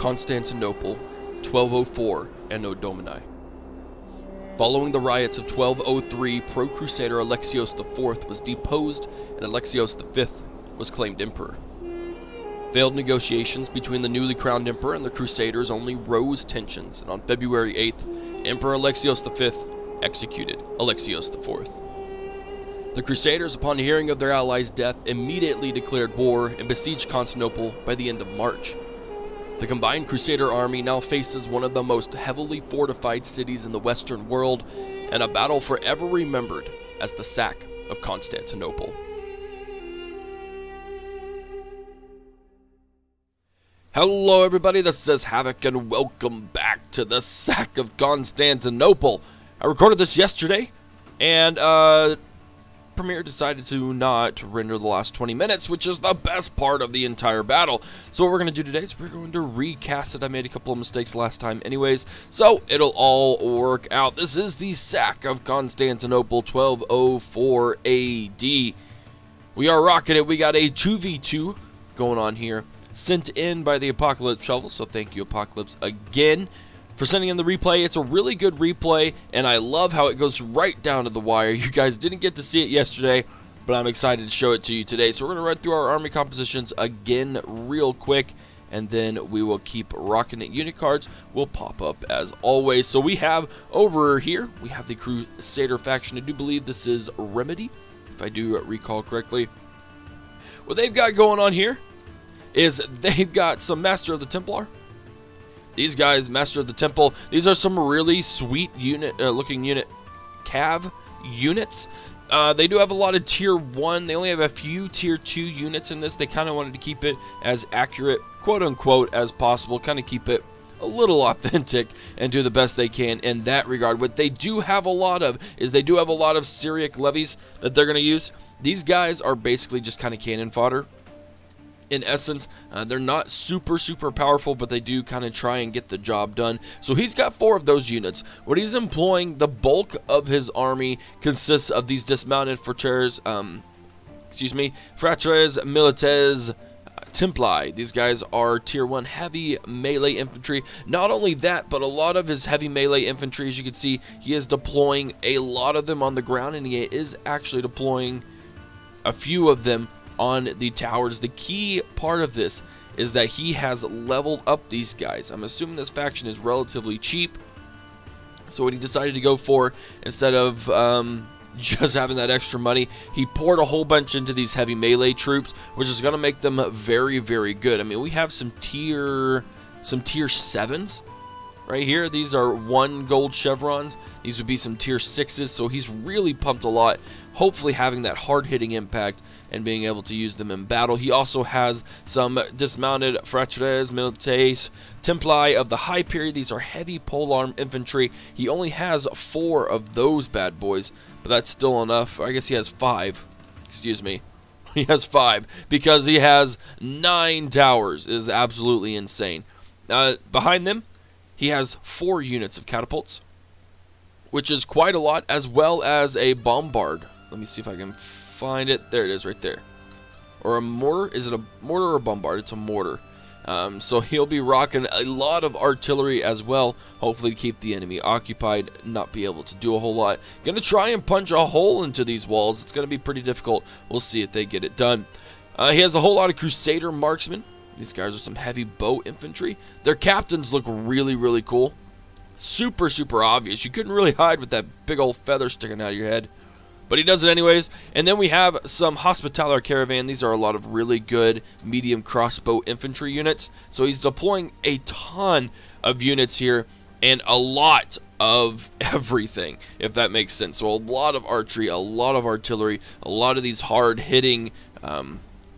Constantinople, 1204 Anno Domini. Following the riots of 1203, pro-Crusader Alexios IV was deposed and Alexios V was claimed emperor. Failed negotiations between the newly crowned emperor and the Crusaders only rose tensions, and on February 8th, Emperor Alexios V executed Alexios IV. The Crusaders, upon hearing of their allies' death, immediately declared war and besieged Constantinople by the end of March. The combined Crusader army now faces one of the most heavily fortified cities in the Western world, and a battle forever remembered as the sack of Constantinople. Hello everybody, this is HForHavoc and welcome back to the sack of Constantinople. I recorded this yesterday, and Premiere decided to not render the last 20 minutes, which is the best part of the entire battle. So what we're going to do today is we're going to recast it. I made a couple of mistakes last time anyways, so it'll all work out. This is the sack of Constantinople, 1204 AD. We are rocking it. We got a 2v2 going on here, sent in by the Apocalypse Shovel, so thank you Apocalypse again for sending in the replay. It's a really good replay, and I love how it goes right down to the wire. You guys didn't get to see it yesterday, but I'm excited to show it to you today. So we're going to run through our army compositions again real quick, and then we will keep rocking it. Unit cards will pop up as always. So we have over here, we have the Crusader faction. I do believe this is Remedy, if I do recall correctly. What they've got going on here is they've got some Master of the Templar. These guys, Master of the Temple, these are some really sweet looking unit cav units. They do have a lot of tier 1. They only have a few tier 2 units in this. They kind of wanted to keep it as accurate, quote unquote, as possible. Kind of keep it a little authentic and do the best they can in that regard. What they do have a lot of is they do have a lot of Syriac levies that they're going to use. These guys are basically just kind of cannon fodder. In essence, they're not super powerful, but they do kind of try and get the job done. So he's got 4 of those units. What he's employing, the bulk of his army consists of these dismounted fratres milites Templi. These guys are tier 1 heavy melee infantry. Not only that, but a lot of his heavy melee infantry, as you can see, he is deploying a lot of them on the ground, and he is actually deploying a few of them on the towers. The key part of this is that he has leveled up these guys. I'm assuming this faction is relatively cheap, so what he decided to go for, instead of just having that extra money, he poured a whole bunch into these heavy melee troops, which is going to make them very good. I mean, we have some tier 7s right here. These are 1 gold chevrons. These would be some tier 6s, so he's really pumped a lot, hopefully having that hard-hitting impact and being able to use them in battle. He also has some dismounted fratres milites Templi of the high period. These are heavy polearm infantry. He only has 4 of those bad boys, but that's still enough. I guess he has 5. Excuse me. He has 5 because he has 9 towers. It is absolutely insane. Behind them, he has 4 units of catapults, which is quite a lot, as well as a bombard. Let me see if I can find it. There it is right there. Or a mortar. Is it a mortar or a bombard? It's a mortar. So he'll be rocking a lot of artillery as well, hopefully to keep the enemy occupied, not be able to do a whole lot. Gonna try and punch a hole into these walls. It's gonna be pretty difficult. We'll see if they get it done. He has a whole lot of Crusader marksmen. These guys are some heavy bow infantry. Their captains look really cool. Super obvious. You couldn't really hide with that big old feather sticking out of your head. But he does it anyways. And then we have some Hospitaller Caravan. These are a lot of really good medium crossbow infantry units. So he's deploying a ton of units here and a lot of everything, if that makes sense. So a lot of archery, a lot of artillery, a lot of these hard-hitting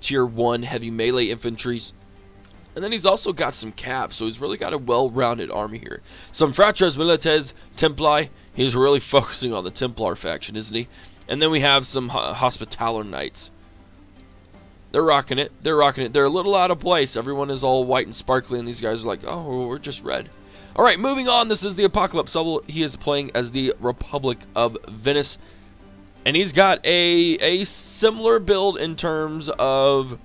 tier 1 heavy melee infantries. And then he's also got some cav, so he's really got a well-rounded army here. Some fratres milites Templi. He's really focusing on the Templar faction, isn't he? And then we have some Hospitaller Knights. They're rocking it. They're rocking it. They're a little out of place. Everyone is all white and sparkly, and these guys are like, oh, we're just red. All right, moving on. This is the Apocalypse Shovel. He is playing as the Republic of Venice. And he's got a similar build in terms of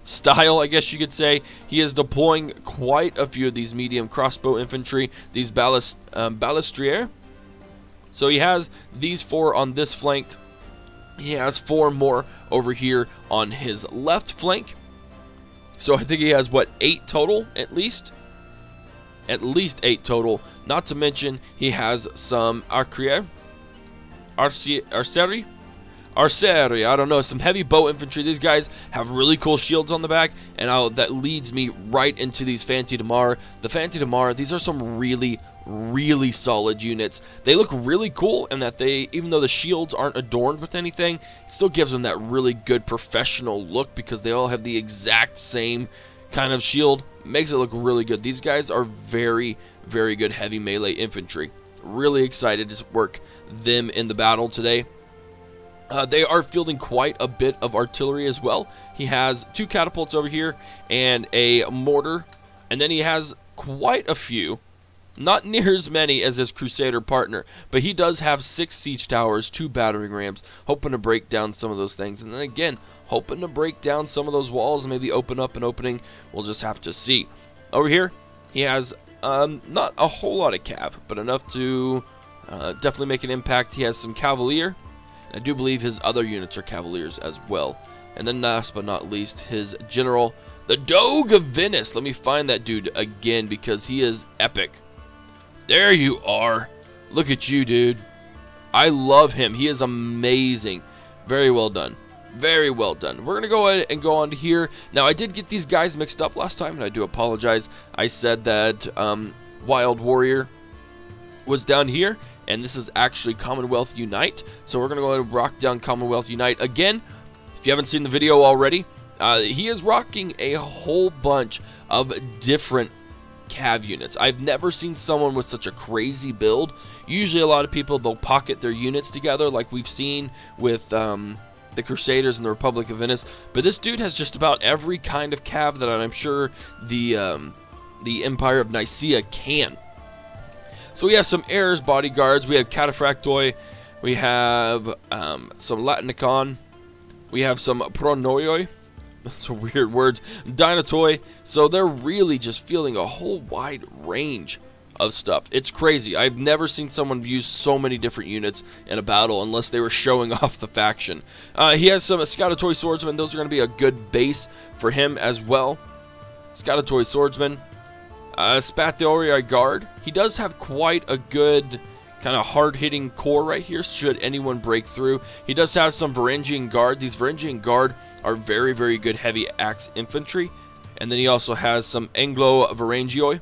style, I guess you could say. He is deploying quite a few of these medium crossbow infantry, these balistriere. So he has these 4 on this flank. He has 4 more over here on his left flank. So I think he has, what, 8 total at least? At least 8 total. Not to mention he has some arquerie. Arcerie? Arcerie, I don't know, some heavy bow infantry. These guys have really cool shields on the back, and that leads me right into these Fanti de Mar. The Fanti de Mar, these are some really, really solid units. They look really cool, and that they, even though the shields aren't adorned with anything, it still gives them that really good professional look because they all have the exact same kind of shield. Makes it look really good. These guys are very, very good heavy melee infantry. Really excited to work them in the battle today. They are fielding quite a bit of artillery as well. He has 2 catapults over here and a mortar, and then he has quite a few, not near as many as his Crusader partner, but he does have 6 siege towers, 2 battering rams, hoping to break down some of those things, and then again, hoping to break down some of those walls and maybe open up an opening. We'll just have to see. Over here, he has not a whole lot of cav, but enough to definitely make an impact. He has some cavalier. I do believe his other units are cavaliers as well. And then last but not least, his general, the Doge of Venice. Let me find that dude again because he is epic. There you are. Look at you, dude. I love him. He is amazing. Very well done. Very well done. We're going to go ahead and go on to here. Now, I did get these guys mixed up last time, and I do apologize. I said that Wild Warrior was down here, and this is actually Commonwealth Unite. So we're going to go ahead and rock down Commonwealth Unite. Again, if you haven't seen the video already, he is rocking a whole bunch of different cav units. I've never seen someone with such a crazy build. Usually a lot of people, they'll pocket their units together like we've seen with the Crusaders and the Republic of Venice, but this dude has just about every kind of cav that I'm sure the Empire of Nicaea can. So we have some heirs bodyguards, we have cataphractoi, we have some Latinicon, we have some pronoioi, that's a weird word, dinatoi. So they're really just fielding a whole wide range of stuff. It's crazy. I've never seen someone use so many different units in a battle unless they were showing off the faction. He has some Scoutatoi swordsmen. Those are going to be a good base for him as well. Scoutatoi swordsman. Spathiorii guard. He does have quite a good kind of hard-hitting core right here should anyone break through. He does have some Varangian guard. These Varangian guard are very, very good heavy axe infantry. And then he also has some Anglo-Varangioi.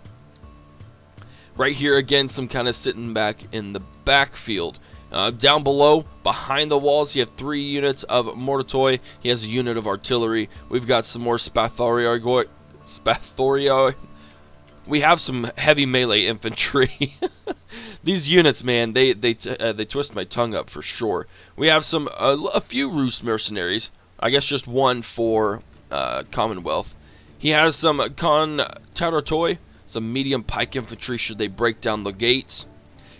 Right here, again, some kind of sitting back in the backfield. Down below, behind the walls, you have 3 units of Mortatoi. He has a unit of artillery. We've got some more Spathorii. We have some heavy melee infantry. These units, man, they twist my tongue up for sure. We have some a few Rus mercenaries. I guess just one for Commonwealth. He has some Contantinople, some medium pike infantry should they break down the gates.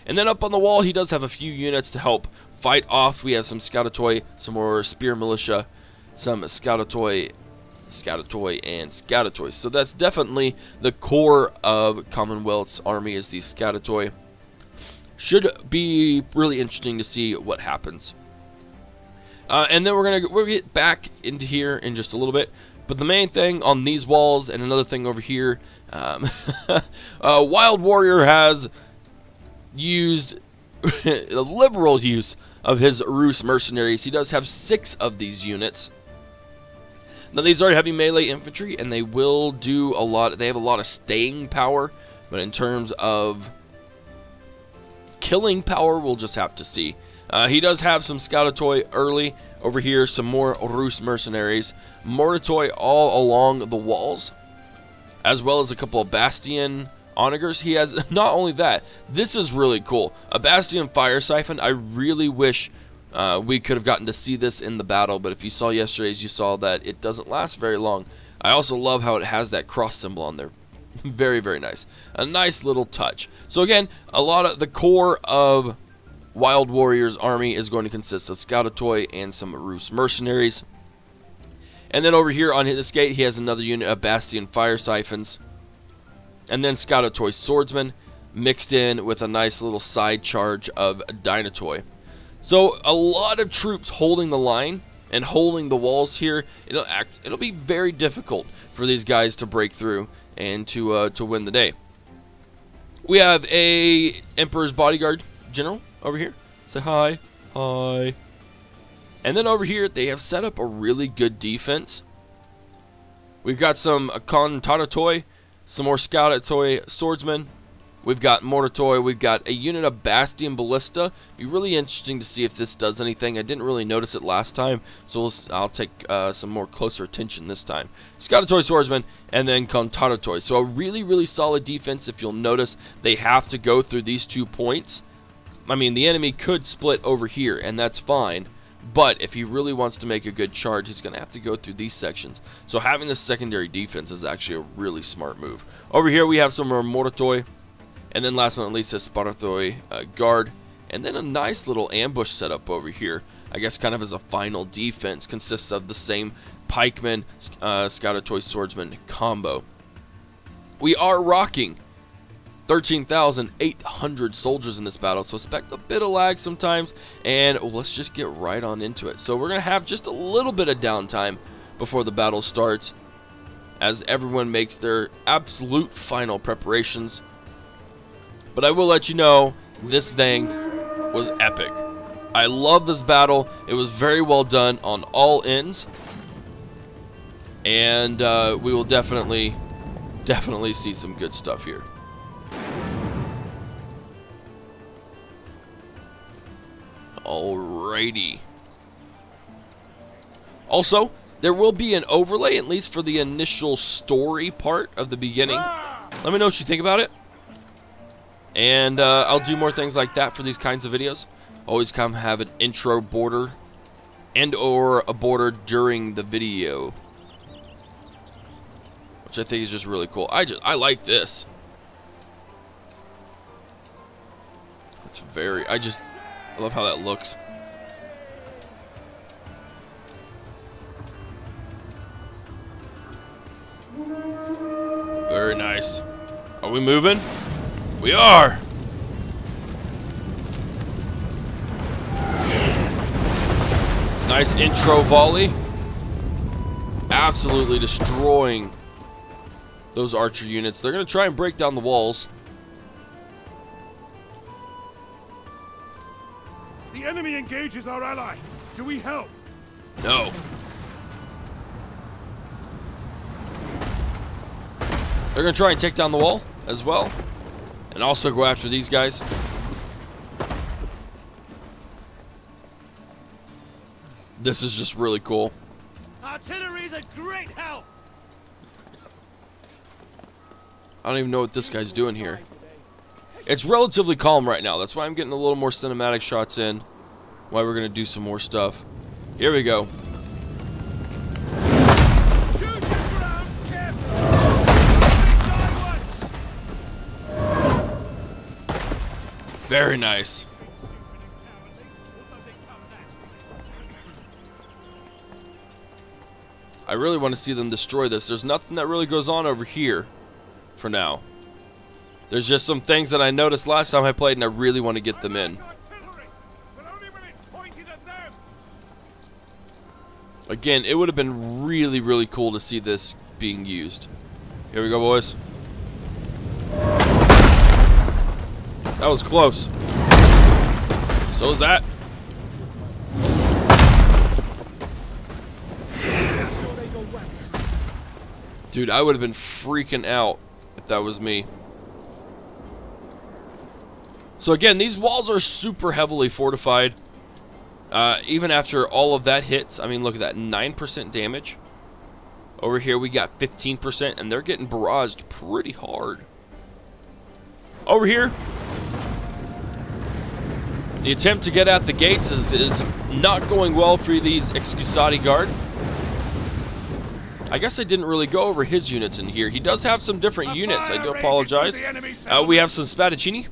And then up on the wall, he does have a few units to help fight off. We have some Scoutatoi, some more spear militia, some Scoutatoi, and Scoutatoi. So that's definitely the core of Commonwealth's army is these Scoutatoi. Should be really interesting to see what happens. And then we'll get back into here in just a little bit. But the main thing on these walls and another thing over here, Wild Warrior has used a liberal use of his Rus mercenaries. He does have 6 of these units. Now these are heavy melee infantry, and they will do a lot. They have a lot of staying power, but in terms of killing power, we'll just have to see. He does have some Scoutatoi early over here, some more Rus mercenaries, Mortatoi all along the walls, as well as a couple of Bastion onagers. He has not only that, this is really cool, a Bastion fire siphon. I really wish we could have gotten to see this in the battle, but if you saw yesterday's, you saw that it doesn't last very long. I also love how it has that cross symbol on there. Very, very nice. A nice little touch. So again, a lot of the core of Wild Warrior's army is going to consist of Scoutatoi and some Rus mercenaries. And then over here on this gate, he has another unit of Bastion Fire Siphons. And then Scoutatoy Swordsman mixed in with a nice little side charge of Dynatoy. So a lot of troops holding the line and holding the walls here. It'll be very difficult for these guys to break through and to win the day. We have a Emperor's Bodyguard General over here. Say hi. Hi. And then over here, they have set up a really good defense. We've got some Contantinople, some more Scoutatoy Swordsmen. We've got Mortatoy. We've got a unit of Bastion Ballista. Be really interesting to see if this does anything. I didn't really notice it last time, so I'll take some more closer attention this time. Scoutatoy Swordsman, and then Contantinople. So a really, really solid defense. If you'll notice, they have to go through these 2 points. I mean, the enemy could split over here, and that's fine. But if he really wants to make a good charge, he's going to have to go through these sections. So having this secondary defense is actually a really smart move. Over here, we have some more Mortatoy. And then last but not least, a Sparatoy Guard. And then a nice little ambush setup over here. I guess kind of as a final defense. Consists of the same Pikeman, Scoutatoy Swordsman combo. We are rocking 13,800 soldiers in this battle, so expect a bit of lag sometimes, and let's just get right on into it. So we're going to have just a little bit of downtime before the battle starts, as everyone makes their absolute final preparations. But I will let you know, this thing was epic. I love this battle. It was very well done on all ends, and we will definitely see some good stuff here. Alrighty. Also, there will be an overlay, at least for the initial story part of the beginning. Let me know what you think about it. And I'll do more things like that for these kinds of videos. Always come have an intro border and or a border during the video, which I think is just really cool. I like this. It's very, I love how that looks. Very nice. Are we moving? We are! Nice intro volley. Absolutely destroying those archer units. They're going to try and break down the walls. The enemy engages our ally. Do we help? No. They're going to try and take down the wall as well. And also go after these guys. This is just really cool. Artillery's a great help. I don't even know what this guy's doing here. It's relatively calm right now. That's why I'm getting a little more cinematic shots in. Why we're going to do some more stuff. Here we go. Very nice. I really want to see them destroy this. There's nothing that really goes on over here for now. There's just some things that I noticed last time I played, and I really want to get them in. Again, it would have been really, really cool to see this being used. Here we go, boys. That was close. So is that. Dude, I would have been freaking out if that was me. So again, these walls are super heavily fortified. Even after all of that hits, I mean, look at that, 9% damage. Over here we got 15%, and they're getting barraged pretty hard. Over here, the attempt to get at the gates is not going well for these Excusati Guard. I guess I didn't really go over his units in here. He does have some different units. I do apologize. We have some Spadaccini.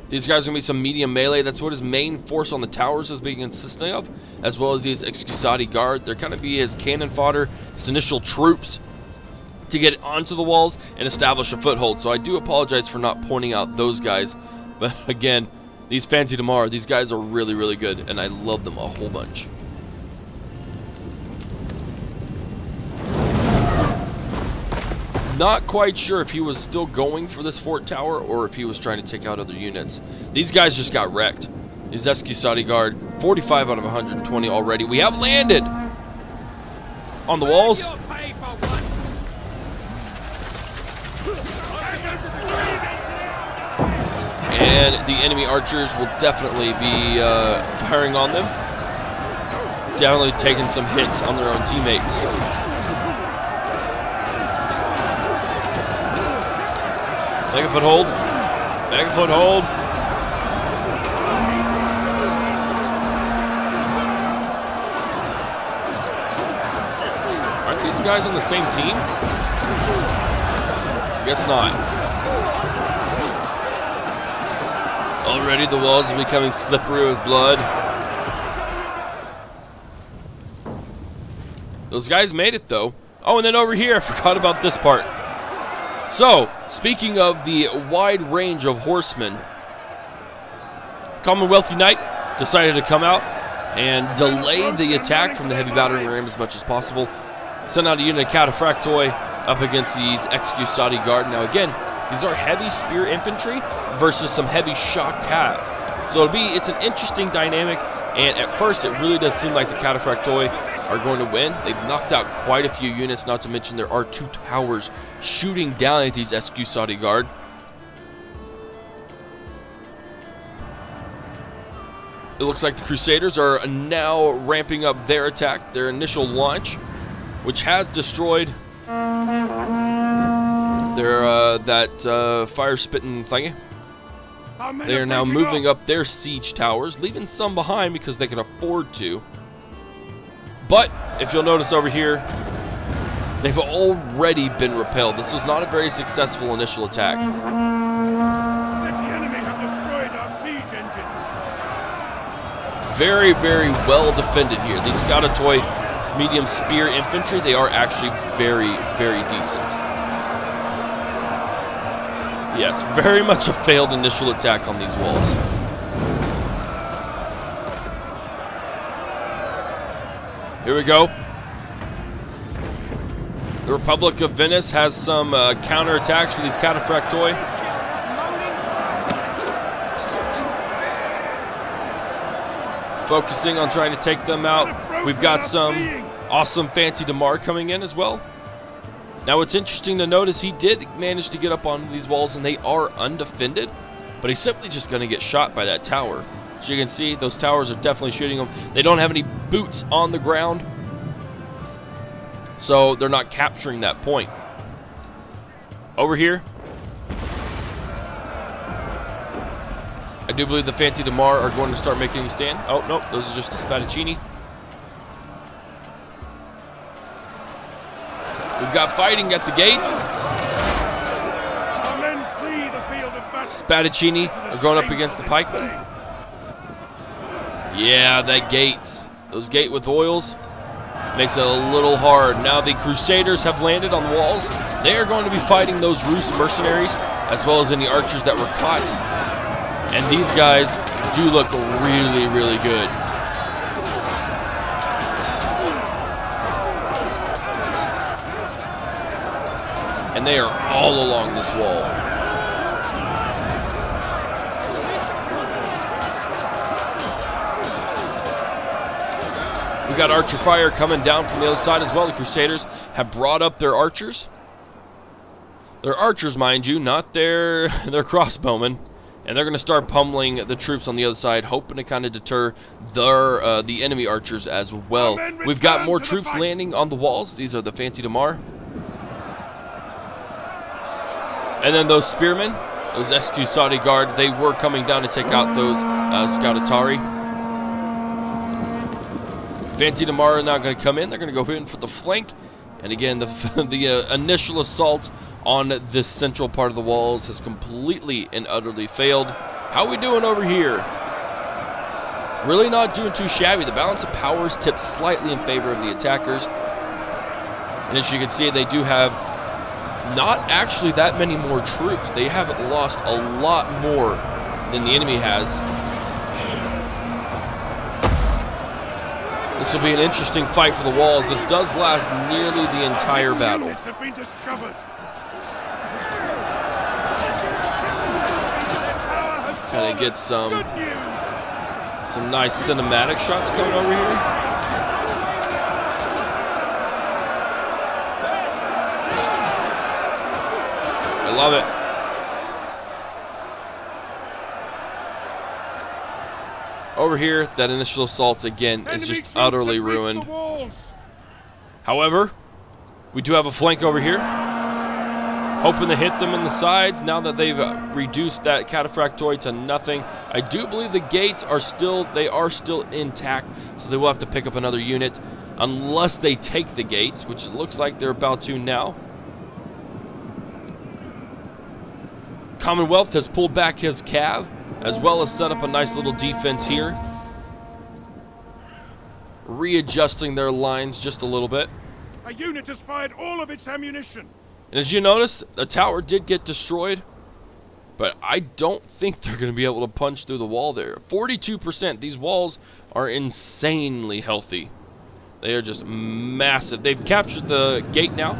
These guys are going to be some medium melee. That's what his main force on the towers is being consisting of, as well as these Excusati guard. They're kind of be his cannon fodder, his initial troops to get onto the walls and establish a foothold. So I do apologize for not pointing out those guys. But again, these Fancy Damar, these guys are really, really good, and I love them a whole bunch. Not quite sure if he was still going for this fort tower or if he was trying to take out other units. These guys just got wrecked. These Excusati guard, 45 out of 120 already. We have landed on the walls. And the enemy archers will definitely be firing on them. Definitely taking some hits on their own teammates. Make a foothold. Make a foothold. Aren't these guys on the same team? I guess not. Already the walls are becoming slippery with blood. Those guys made it though. Oh, and then over here, I forgot about this part. So, speaking of the wide range of horsemen, Commonwealthy Knight decided to come out and delay the attack from the heavy battering ram as much as possible. Send out a unit of Cataphractoi up against these Excusati guard. Now again, these are heavy spear infantry versus some heavy shock cav. So it's an interesting dynamic, and at first it really does seem like the Cataphractoi are going to win. They've knocked out quite a few units, not to mention there are 2 towers shooting down at these Excusati guard. It looks like the Crusaders are now ramping up their attack, their initial launch, which has destroyed their fire-spitting thingy. They are now moving up their siege towers, leaving some behind because they can afford to. But, if you'll notice over here, they've already been repelled. This was not a very successful initial attack. The enemy have destroyed our siege engines. Very, very well defended here. These Scoutatoi, these medium spear infantry, they are actually very, very decent. Yes, very much a failed initial attack on these walls. Here we go. The Republic of Venice has some counterattacks for these Cataphractoi. Focusing on trying to take them out. We've got some awesome Fancy Damar coming in as well. Now what's interesting to notice, he did manage to get up onto these walls and they are undefended, but he's simply just going to get shot by that tower. So you can see those towers are definitely shooting them. They don't have any boots on the ground, so they're not capturing that point. Over here, I do believe the Fancy Damar are going to start making a stand. Oh, nope, those are just the Spadaccini. We've got fighting at the gates. Our men flee the field of battle. Spadaccini are going up against the pikemen. Yeah, that gate. Those gate with oils makes it a little hard. Now the Crusaders have landed on the walls. They are going to be fighting those Rus mercenaries as well as any archers that were caught. And these guys do look really, really good. And they are all along this wall. We got archer fire coming down from the other side as well. The Crusaders have brought up their archers. Their archers, mind you, not their crossbowmen. And they're going to start pummeling the troops on the other side, hoping to kind of deter the enemy archers as well. We've got more troops landing on the walls. These are the Fancy Damar. And then those spearmen, those Excusati guard, they were coming down to take out those Scoutatari. Fancy Damar are now going to come in. They're going to go in for the flank. And again, the initial assault on this central part of the walls has completely and utterly failed. How we doing over here? Really not doing too shabby. The balance of power is tipped slightly in favor of the attackers. And as you can see, they do have not actually that many more troops. They haven't lost a lot more than the enemy has. This will be an interesting fight for the walls. This does last nearly the entire battle. Kind of get some nice cinematic shots going over here. I love it. Over here, that initial assault again is just utterly ruined. However, we do have a flank over here. Hoping to hit them in the sides now that they've reduced that cataphractoid to nothing. I do believe the gates are still intact, so they will have to pick up another unit unless they take the gates, which it looks like they're about to now. Commonwealth has pulled back his cav, as well as set up a nice little defense here. Readjusting their lines just a little bit. A unit has fired all of its ammunition. And as you notice, the tower did get destroyed, but I don't think they're going to be able to punch through the wall there. 42%. These walls are insanely healthy. They are just massive. They've captured the gate now.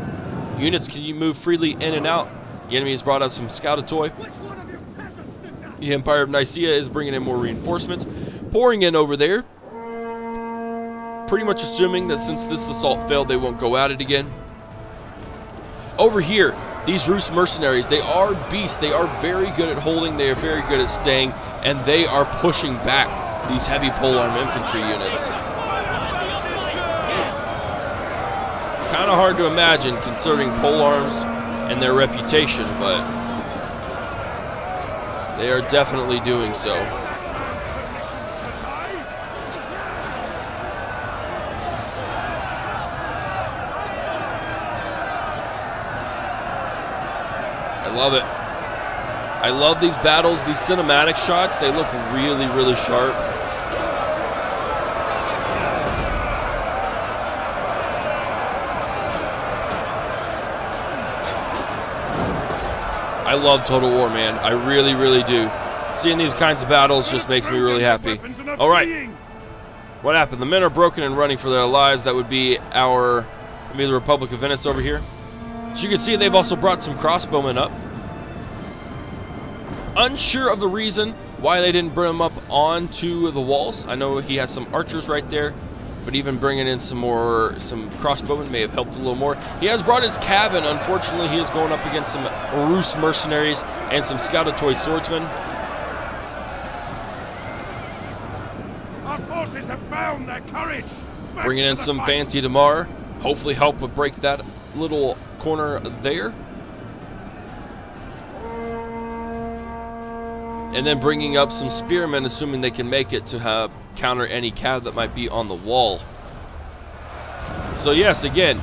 Units can move freely in and out. The enemy has brought up some scoutatoy. The Empire of Nicaea is bringing in more reinforcements, pouring in over there. Pretty much assuming that since this assault failed, they won't go at it again. Over here, these Rus mercenaries, they are beasts. They are very good at holding. They are very good at staying, and they are pushing back these heavy polearm infantry units. Kind of hard to imagine considering polearms and their reputation, but they are definitely doing so. I love it. I love these battles, these cinematic shots. They look really, really sharp. I love Total War, man. I really, really do. Seeing these kinds of battles just makes me really happy. All right. What happened? The men are broken and running for their lives. That would be the Republic of Venice over here. As you can see, they've also brought some crossbowmen up. Unsure of the reason why they didn't bring them up onto the walls. I know he has some archers right there, but even bringing in some crossbowmen may have helped a little more. He has brought his cav in. Unfortunately, he is going up against some Rus mercenaries and some scoutatoy swordsmen. Our forces have found their courage. Bringing in some fancy Damar. Hopefully help with break that little corner there. And then bringing up some spearmen, assuming they can make it to counter any cav that might be on the wall. So yes, again,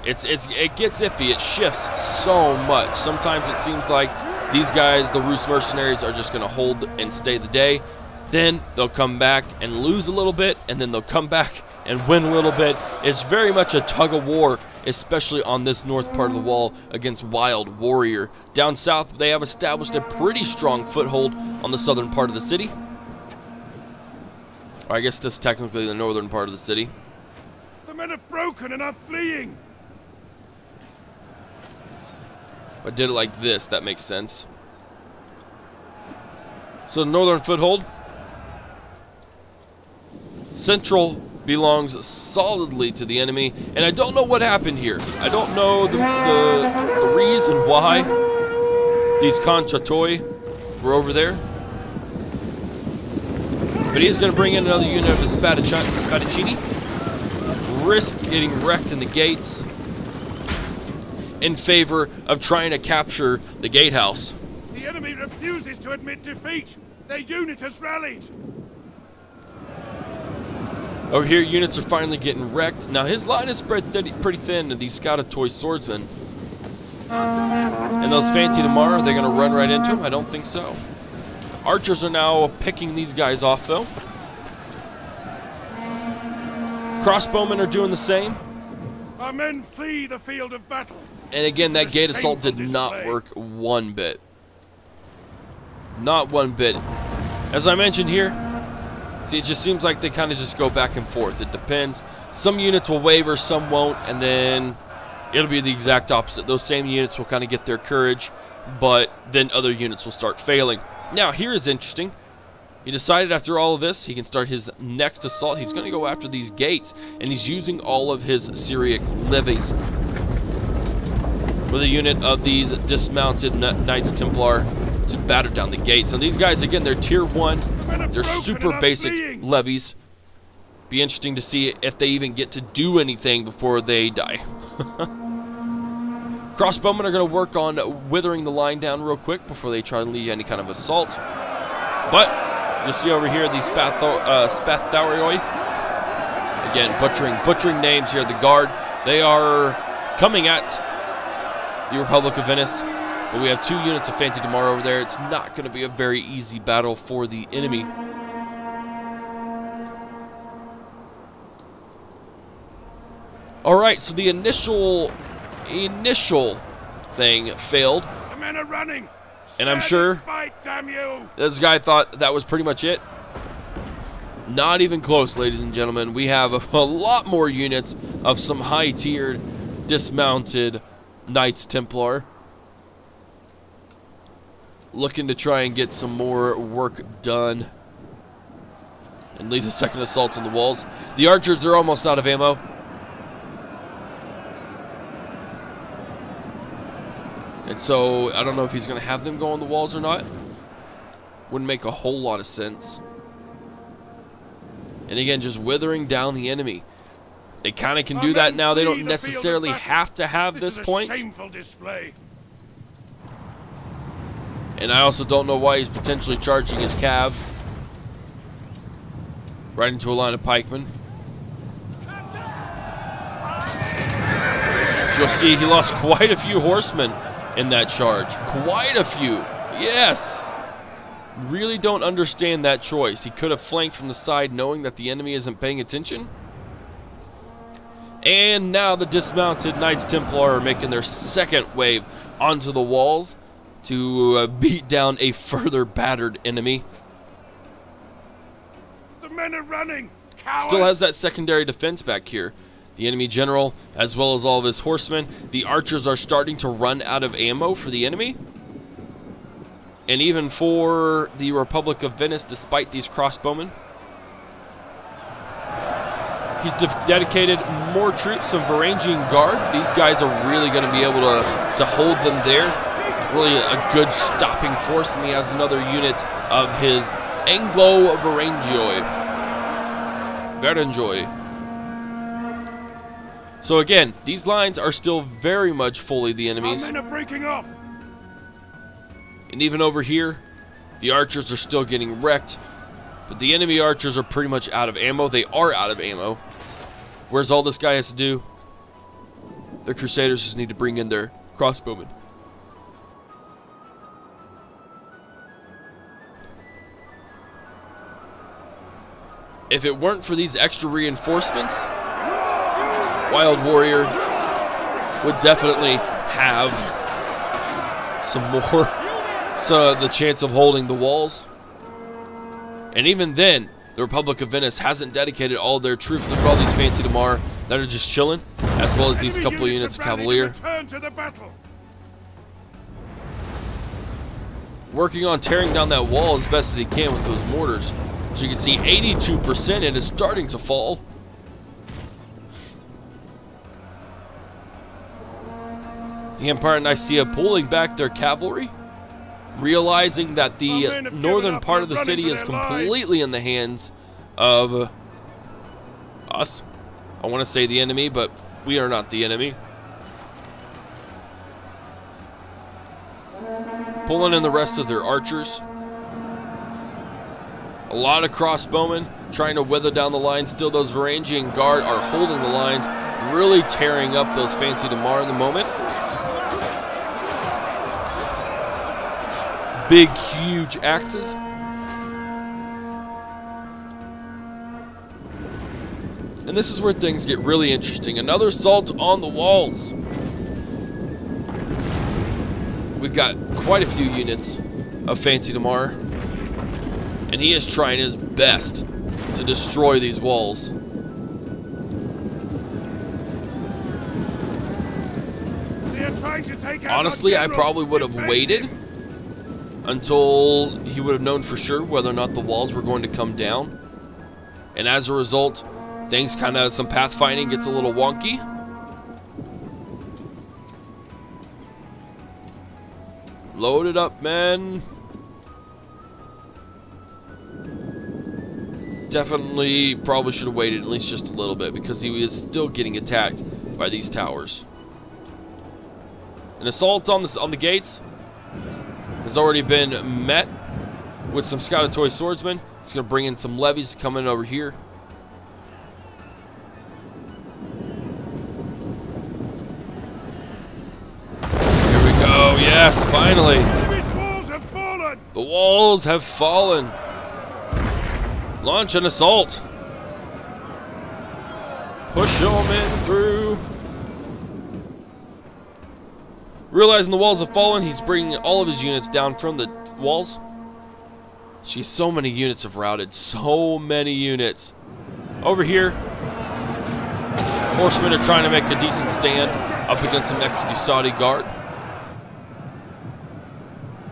it gets iffy. It shifts so much. Sometimes it seems like these guys, the Rus mercenaries, are just going to hold and stay the day. Then they'll come back and lose a little bit, and then they'll come back and win a little bit. It's very much a tug of war, especially on this north part of the wall against Wild Warrior. Down south, they have established a pretty strong foothold on the southern part of the city. Or I guess this is technically the northern part of the city. The men are broken and are fleeing. If I did it like this, that makes sense. So the northern foothold. Central belongs solidly to the enemy, and I don't know what happened here. I don't know the reason why these Contantinople were over there. But he's going to bring in another unit of his Spadaccini. Risk getting wrecked in the gates in favor of trying to capture the gatehouse. The enemy refuses to admit defeat. Their unit has rallied. Over here, units are finally getting wrecked. Now, his line is spread pretty thin to these Scoutatoy swordsmen. And those fancy Damar, are they going to run right into him? I don't think so. Archers are now picking these guys off, though. Crossbowmen are doing the same. Our men flee the field of battle. And again, that gate assault did not work one bit. Not one bit. As I mentioned here, see, it just seems like they kind of just go back and forth. It depends. Some units will waver, some won't, and then it'll be the exact opposite. Those same units will kind of get their courage, but then other units will start failing. Now, here is interesting. He decided after all of this, he can start his next assault. He's going to go after these gates, and he's using all of his Syriac levies. With a unit of these dismounted Knights Templar to batter down the gates. Now, these guys, again, they're tier 1. They're super basic levies. Be interesting to see if they even get to do anything before they die. Crossbowmen are going to work on withering the line down real quick before they try to lead any kind of assault. But you'll see over here these Spathaurioi. Again, butchering names here. The guard, they are coming at the Republic of Venice. But we have 2 units of Fanti Damar over there. It's not going to be a very easy battle for the enemy. Alright, so the initial thing failed. The men are running. And I'm sure fight, damn you. This guy thought that was pretty much it. Not even close, ladies and gentlemen. We have a lot more units of some high-tiered, dismounted Knights Templar. Looking to try and get some more work done and lead a second assault on the walls. The archers, they're almost out of ammo. And so, I don't know if he's going to have them go on the walls or not. Wouldn't make a whole lot of sense. And again, just withering down the enemy. They kind of can do that now. They don't necessarily have to have this point. Shameful display. And I also don't know why he's potentially charging his cav right into a line of pikemen. You'll see he lost quite a few horsemen in that charge. Quite a few. Yes. Really don't understand that choice. He could have flanked from the side knowing that the enemy isn't paying attention. And now the dismounted Knights Templar are making their second wave onto the walls to beat down a further battered enemy. The men are running. Cowards. Still has that secondary defense back here. The enemy general, as well as all of his horsemen. The archers are starting to run out of ammo for the enemy. And even for the Republic of Venice, despite these crossbowmen. He's dedicated more troops of Varangian Guard. These guys are really going to be able to hold them there. Really a good stopping force, and he has another unit of his Anglo-Varangioi. So again, these lines are still very much fully the enemies. Our men are breaking off. And even over here, the archers are still getting wrecked. But the enemy archers are pretty much out of ammo. They are out of ammo. Whereas all this guy has to do, the Crusaders just need to bring in their crossbowmen. If it weren't for these extra reinforcements, Wild Warrior would definitely have some more, so the chance of holding the walls. And even then, the Republic of Venice hasn't dedicated all their troops. Look at all these Fanti Damar that are just chilling, as well as these couple of units of Cavalier. Working on tearing down that wall as best as he can with those mortars. As you can see, 82%, it is starting to fall. The Empire of Nicaea pulling back their cavalry, realizing that the northern part of the city is completely in the hands of us. I want to say the enemy, but we are not the enemy. Pulling in the rest of their archers. A lot of crossbowmen trying to weather down the line. Still, those Varangian Guard are holding the lines, really tearing up those Fanti Damar in the moment. Big, huge axes. And this is where things get really interesting. Another assault on the walls. We've got quite a few units of Fancy Damar, and he is trying his best to destroy these walls. Honestly, I probably would have waited until he would have known for sure whether or not the walls were going to come down. And as a result, things kind of, some pathfinding gets a little wonky. Load it up, man. Definitely probably should have waited at least just a little bit because he is still getting attacked by these towers. An assault on the gates has already been met with some Scoutatoy swordsmen. It's going to bring in some levies to come in over here. Here we go. Yes, finally. The walls have fallen. Launch an assault. Push your men through. Realizing the walls have fallen, he's bringing all of his units down from the walls. Jeez, so many units have routed. So many units. Over here, horsemen are trying to make a decent stand up against some ex-Dusati guard.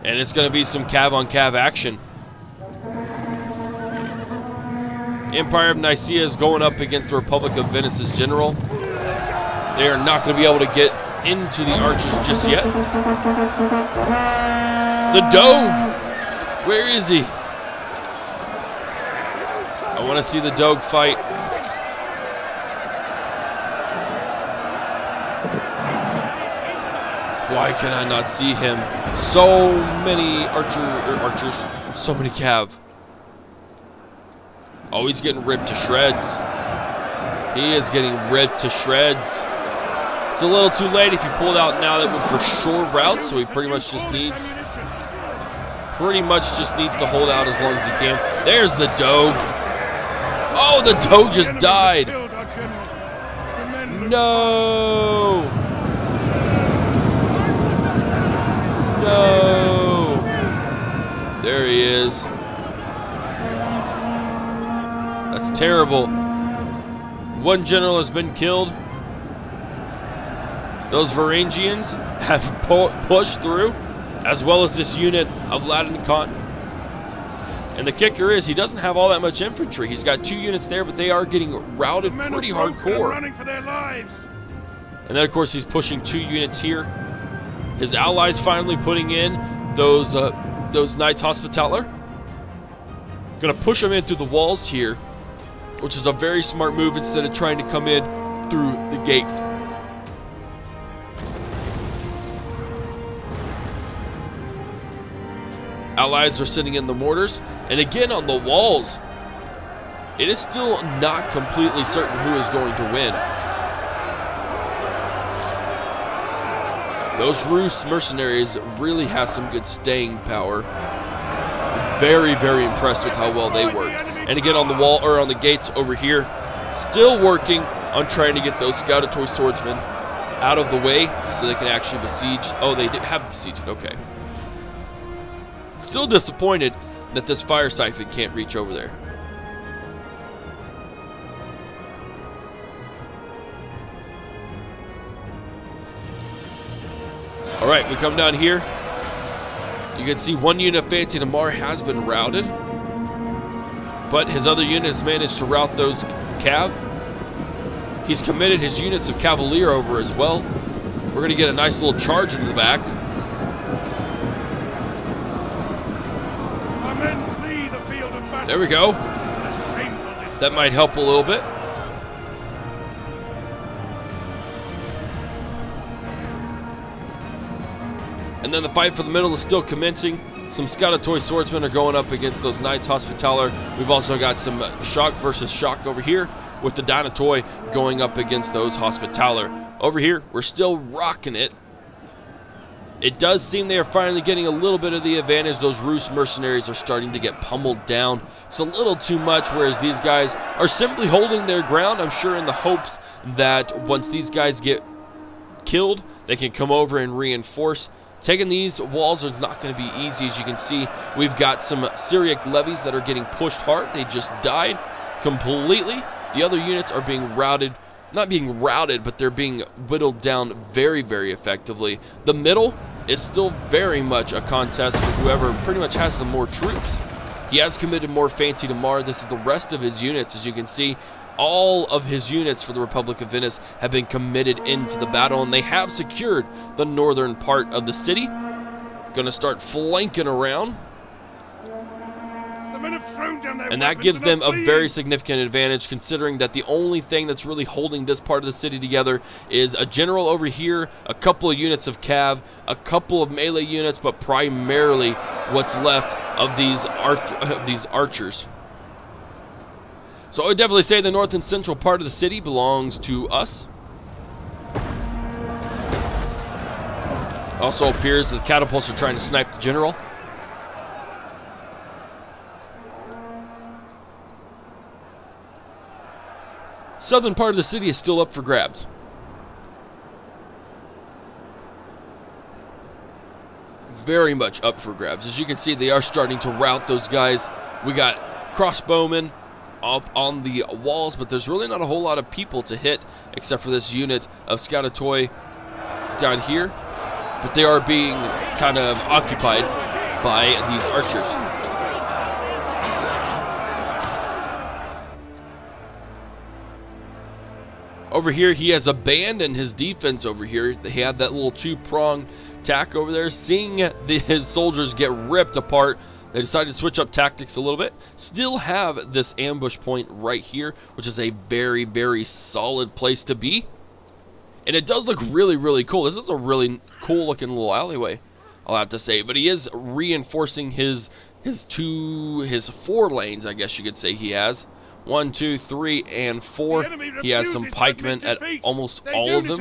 And it's going to be some cav-on-cav action. Empire of Nicaea is going up against the Republic of Venice's general. They are not going to be able to get into the archers just yet. The Doge! Where is he? I want to see the Doge fight. Why can I not see him? So many archers, so many cav. Oh, he's getting ripped to shreds. He is getting ripped to shreds. It's a little too late if you pulled out now that went for short route, so he pretty much just needs to hold out as long as he can. There's the Doge. Oh, the Doge just died. No. No. There he is. That's terrible. One general has been killed. Those Varangians have pushed through, as well as this unit of Ladin-Khan. And the kicker is he doesn't have all that much infantry. He's got 2 units there, but they are getting routed pretty hardcore. And then, of course, he's pushing 2 units here. His allies finally putting in those Knights Hospitaller. Gonna push them in through the walls here, which is a very smart move instead of trying to come in through the gate. Allies are sitting in the mortars, and again on the walls, it is still not completely certain who is going to win. Those Rus mercenaries really have some good staying power. Very, very impressed with how well they worked. And again on the wall, or on the gates over here, still working on trying to get those Scoutatoy swordsmen out of the way so they can actually besiege. Oh, they have besieged, okay. Still disappointed that this fire siphon can't reach over there. All right, we come down here. You can see one unit of Fancy Damar has been routed, but his other unit has managed to rout those cav. He's committed his units of Cavalier over as well. We're going to get a nice little charge into the back. There we go. That might help a little bit. And then the fight for the middle is still commencing. Some Scoutatoy swordsmen are going up against those Knights Hospitaller. We've also got some shock versus shock over here with the Dynatoy going up against those Hospitaller. Over here, we're still rocking it It does seem they are finally getting a little bit of the advantage. Those Rus mercenaries are starting to get pummeled down. It's a little too much, whereas these guys are simply holding their ground, I'm sure in the hopes that once these guys get killed, they can come over and reinforce. Taking these walls is not going to be easy. As you can see, we've got some Syriac levies that are getting pushed hard. They just died completely. The other units are being routed. Not being routed, but they're being whittled down very, very effectively. The middle is still very much a contest for whoever pretty much has the more troops. He has committed more fancy to Mar. This is the rest of his units. As you can see, all of his units for the Republic of Venice have been committed into the battle, and they have secured the northern part of the city. Gonna start flanking around. And that gives them a very significant advantage, considering that the only thing that's really holding this part of the city together is a general over here, a couple of units of cav, a couple of melee units, but primarily what's left of these archers. So I would definitely say the north and central part of the city belongs to us. Also appears that the catapults are trying to snipe the general. Southern part of the city is still up for grabs. Very much up for grabs. As you can see, they are starting to rout those guys. We got crossbowmen up on the walls, but there's really not a whole lot of people to hit except for this unit of Scatatoi down here. But they are being kind of occupied by these archers. Over here, he has abandoned his defense over here. He had that little two-pronged attack over there. Seeing his soldiers get ripped apart, they decided to switch up tactics a little bit. Still have this ambush point right here, which is a very, very solid place to be. And it does look really, really cool. This is a really cool-looking little alleyway, I'll have to say. But he is reinforcing his 4 lanes, I guess you could say he has. 1, 2, 3, and 4. He has some pikemen at almost all of them.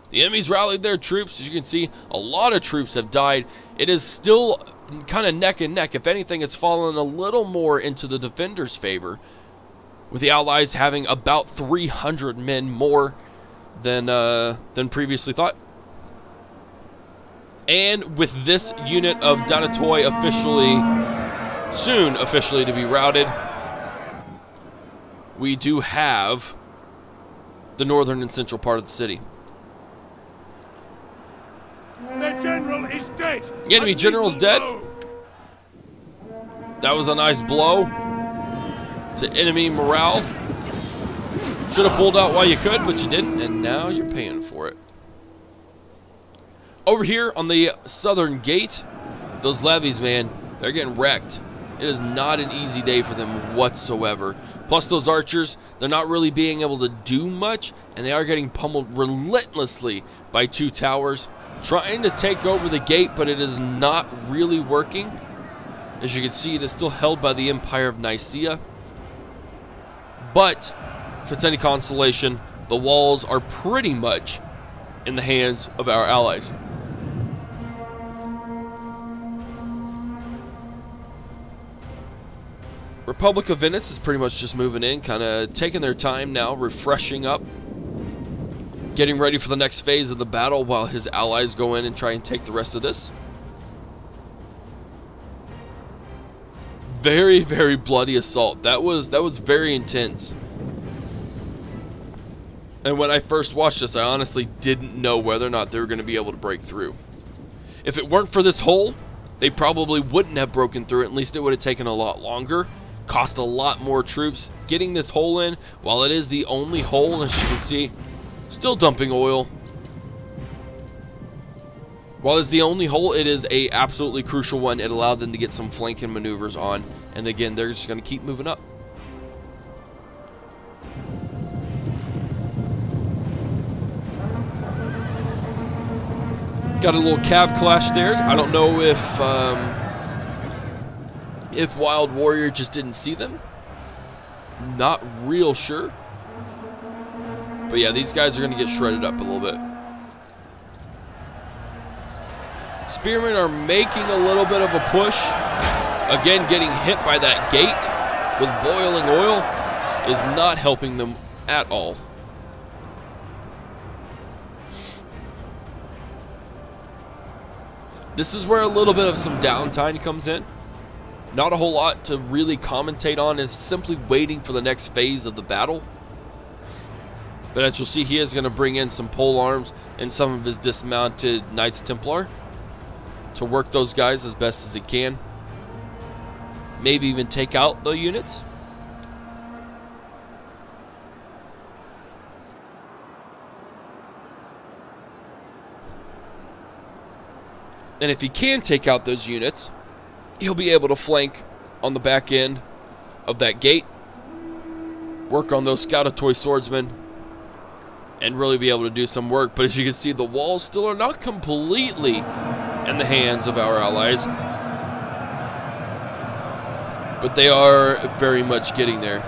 The enemy's rallied their troops. As you can see, a lot of troops have died. It is still kind of neck and neck. If anything, it's fallen a little more into the defenders' favor, with the Allies having about 300 men more than previously thought. And with this unit of Danatoi soon officially to be routed, we do have the northern and central part of the city. Their general is dead. The enemy general's dead. That was a nice blow to enemy morale. Should have pulled out while you could, but you didn't, and now you're paying for it. Over here on the southern gate, those levies, man, they're getting wrecked. It is not an easy day for them whatsoever. Plus those archers, they're not really being able to do much, and they are getting pummeled relentlessly by 2 towers. Trying to take over the gate, but it is not really working. As you can see, it is still held by the Empire of Nicaea. But, if it's any consolation, the walls are pretty much in the hands of our allies. Republic of Venice is pretty much just moving in, kind of taking their time now, refreshing up, getting ready for the next phase of the battle while his allies go in and try and take the rest of this. Very, very bloody assault. That was very intense. And when I first watched this, I honestly didn't know whether or not they were going to be able to break through. If it weren't for this hole, they probably wouldn't have broken through it. At least it would have taken a lot longer. Cost a lot more troops getting this hole in. While it is the only hole, as you can see, still dumping oil. While it's the only hole, it is a absolutely crucial one. It allowed them to get some flanking maneuvers on. And again, they're just going to keep moving up. Got a little cav clash there. I don't know if Wild Warrior just didn't see them. Not real sure. But yeah, these guys are going to get shredded up a little bit. Spearmen are making a little bit of a push. Again, getting hit by that gate with boiling oil is not helping them at all. This is where a little bit of some downtime comes in. Not a whole lot to really commentate on, is simply waiting for the next phase of the battle. But as you'll see, he is going to bring in some pole arms and some of his dismounted Knights Templar to work those guys as best as he can. Maybe even take out the units. And if he can take out those units, he'll be able to flank on the back end of that gate, work on those Scoutatoy swordsmen, and really be able to do some work. But as you can see, the walls still are not completely in the hands of our allies, but they are very much getting there.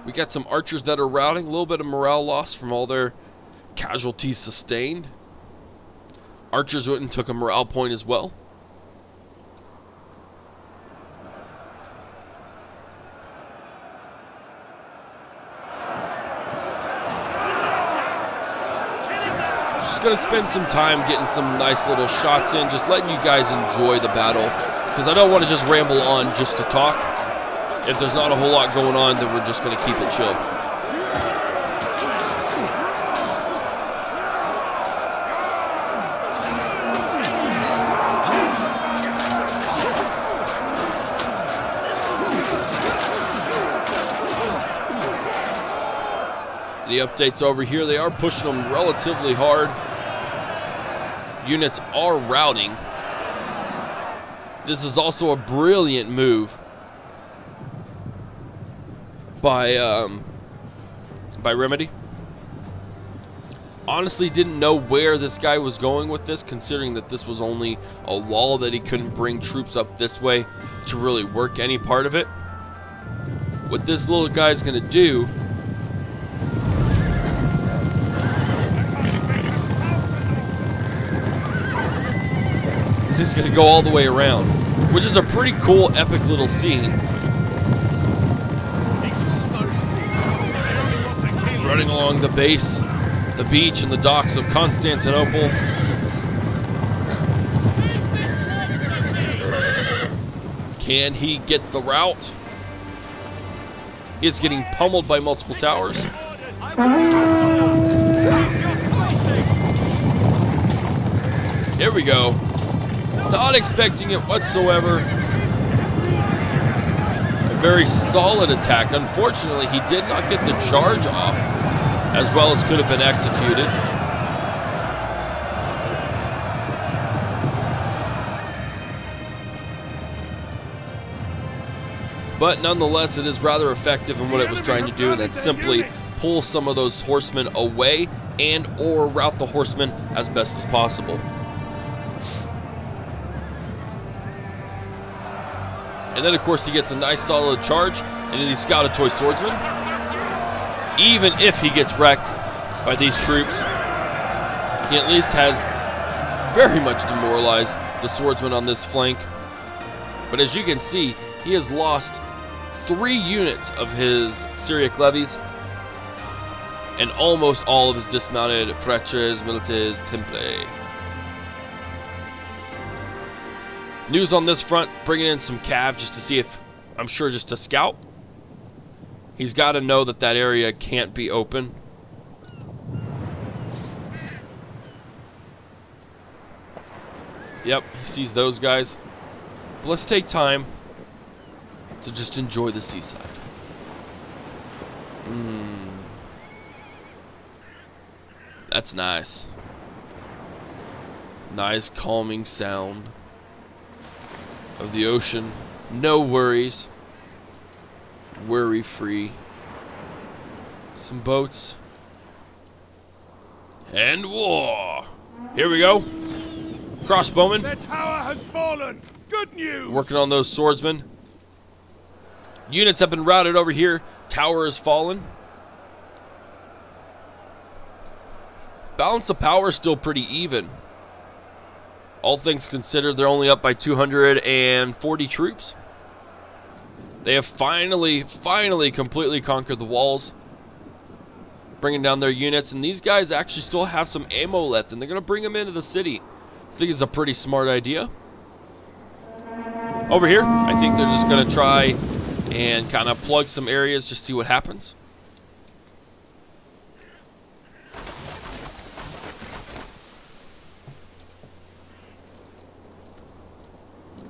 We got some archers that are routing, a little bit of morale loss from all their casualties sustained. Archers went and took a morale point as well. Just gonna spend some time getting some nice little shots in, just letting you guys enjoy the battle, because I don't want to just ramble on just to talk. If there's not a whole lot going on, then we're just going to keep it chill. The updates over here, they are pushing them relatively hard. Units are routing. This is also a brilliant move by Remedy. Honestly, didn't know where this guy was going with this, considering that this was only a wall that he couldn't bring troops up this way to really work any part of it. What this little guy's gonna do is he's gonna go all the way around, which is a pretty cool, epic little scene. Running along the base, the beach, and the docks of Constantinople. Can he get the route? He is getting pummeled by multiple towers. Here we go. Not expecting it whatsoever. A very solid attack. Unfortunately, he did not get the charge off as well as could have been executed. But nonetheless, it is rather effective in what it was trying to do, and that's simply pull some of those horsemen away and or route the horsemen as best as possible. And then, of course, he gets a nice solid charge into these Scoutatoy swordsmen. Even if he gets wrecked by these troops, he at least has very much demoralized the swordsmen on this flank. But as you can see, he has lost 3 units of his Syriac levies and almost all of his dismounted Fratres Milites Temple. News on this front, bringing in some cav just to see if, I'm sure just to scout. He's got to know that that area can't be open. Yep, he sees those guys. But let's take time to just enjoy the seaside. That's nice. Nice calming sound of the ocean. No worries. Worry-free. Some boats. And war. Here we go. Crossbowmen. Their tower has fallen. Good news. Working on those swordsmen. Units have been routed over here. Tower has fallen. Balance of power is still pretty even. All things considered, they're only up by 240 troops. They have finally completely conquered the walls, bringing down their units, and these guys actually still have some ammo left, and they're going to bring them into the city. I think it's a pretty smart idea. Over here, I think they're just going to try and kind of plug some areas, just see what happens.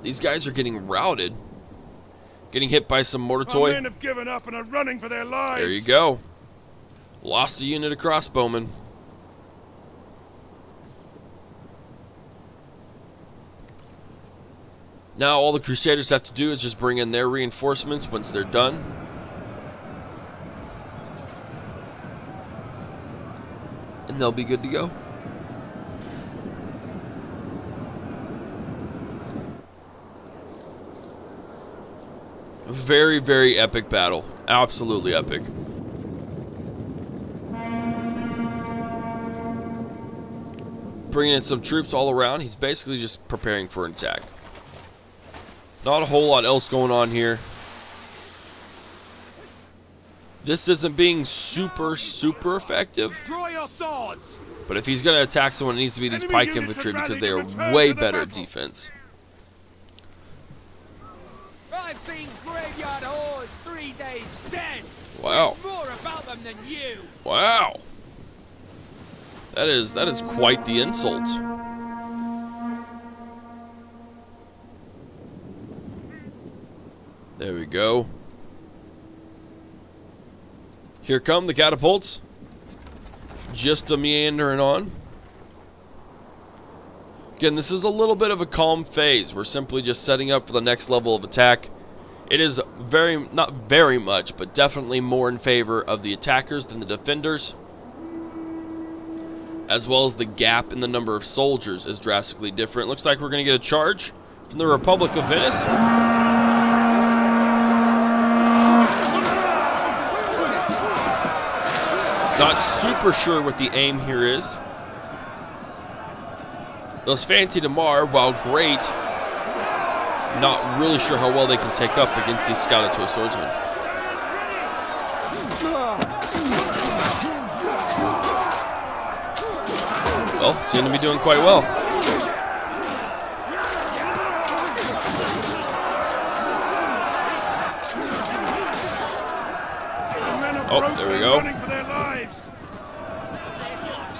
These guys are getting routed. Getting hit by some mortar toy. Our men have given up and are running for their lives. There you go. Lost a unit of crossbowmen. Now all the Crusaders have to do is just bring in their reinforcements once they're done. And they'll be good to go. Very, very epic battle. Absolutely epic. Bringing in some troops all around. He's basically just preparing for an attack. Not a whole lot else going on here. This isn't being super effective. Draw your swords. But if he's going to attack someone, it needs to be these pike infantry because they are way better at defense. I've seen graveyard whores 3 days dead. Wow. There's more about them than you. Wow. That is quite the insult. There we go. Here come the catapults. Just a meandering on. Again, this is a little bit of a calm phase. We're simply just setting up for the next level of attack. It is not very much, but definitely more in favor of the attackers than the defenders. As well as the gap in the number of soldiers is drastically different. Looks like we're going to get a charge from the Republic of Venice. Not super sure what the aim here is. Those Fanti Damar, while great, not really sure how well they can take up against these Scouted swordsmen. Well, seem to be doing quite well. Oh, there we go.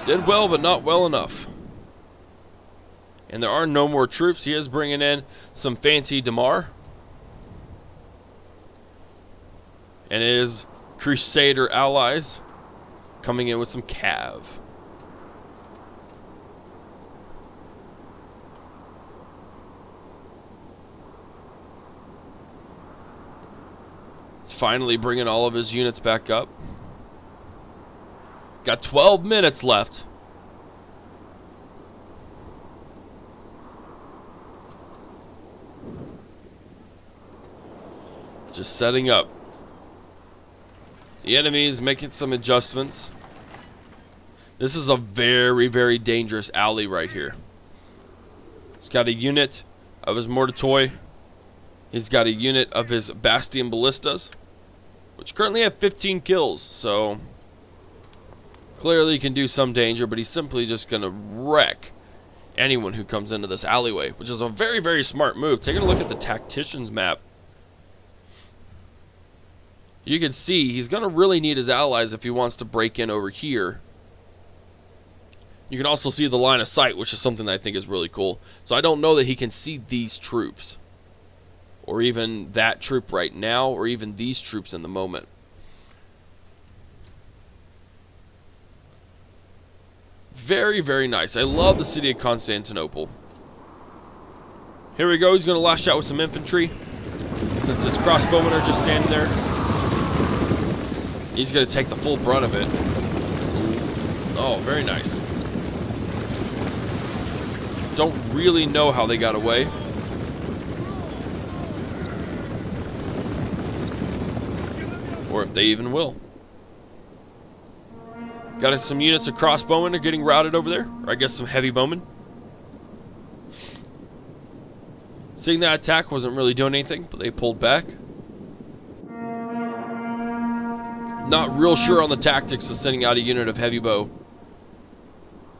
Did well, but not well enough. And there are no more troops. He is bringing in some Fanti Damar. And his Crusader allies coming in with some cav. He's finally bringing all of his units back up. Got 12 minutes left. Just setting up. The enemy is making some adjustments. This is a very, very dangerous alley right here. He's got a unit of his mortar toy. He's got a unit of his Bastion ballistas, which currently have 15 kills, so clearly he can do some danger, but he's simply just going to wreck anyone who comes into this alleyway, which is a very, very smart move. Taking a look at the tactician's map, you can see he's going to really need his allies if he wants to break in over here. You can also see the line of sight, which is something that I think is really cool. So I don't know that he can see these troops, or even that troop right now, or even these troops in the moment. Very, very nice. I love the city of Constantinople. Here we go. He's going to lash out with some infantry. Since his crossbowmen are just standing there, he's going to take the full brunt of it. Oh, very nice. Don't really know how they got away. or if they even will. Got some units of crossbowmen are getting routed over there, or I guess some heavy bowmen. Seeing that attack wasn't really doing anything, but they pulled back. Not real sure on the tactics of sending out a unit of heavy bow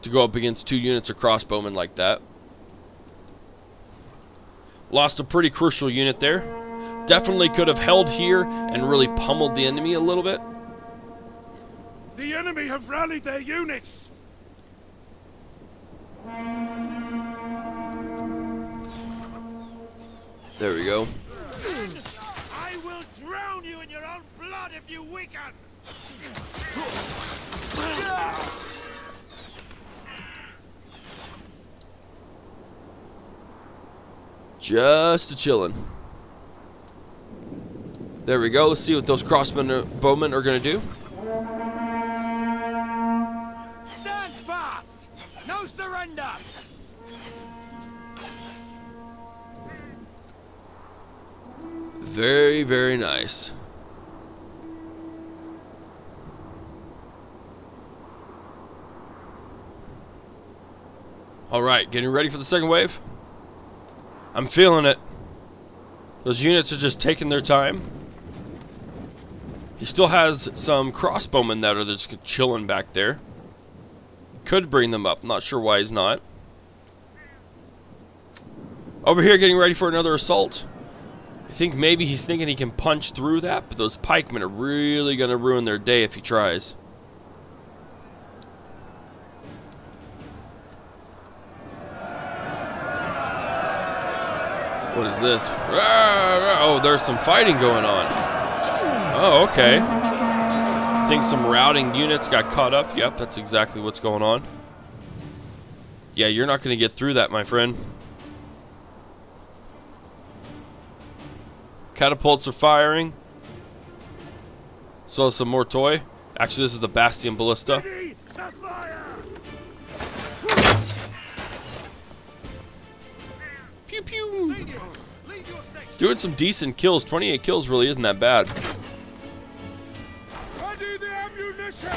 to go up against 2 units of crossbowmen like that. Lost a pretty crucial unit there. Definitely could have held here and really pummeled the enemy a little bit. The enemy have rallied their units! There we go. I will drown you in your own blood if you weaken! Just a chillin'. There we go. Let's see what those bowmen are going to do. Stand fast! No surrender! Very, very nice. Alright, getting ready for the second wave. I'm feeling it. Those units are just taking their time. He still has some crossbowmen that are just chilling back there. Could bring them up. Not sure why he's not. Over here getting ready for another assault. I think maybe he's thinking he can punch through that, but those pikemen are really going to ruin their day if he tries. What is this? Oh, there's some fighting going on. Oh, okay. I think some routing units got caught up. Yep, that's exactly what's going on. Yeah, you're not going to get through that, my friend. Catapults are firing. So some more toy. Actually, this is the Bastion Ballista. Ready to fire! Pew pew. Doing some decent kills. 28 kills really isn't that bad. Ready the ammunition!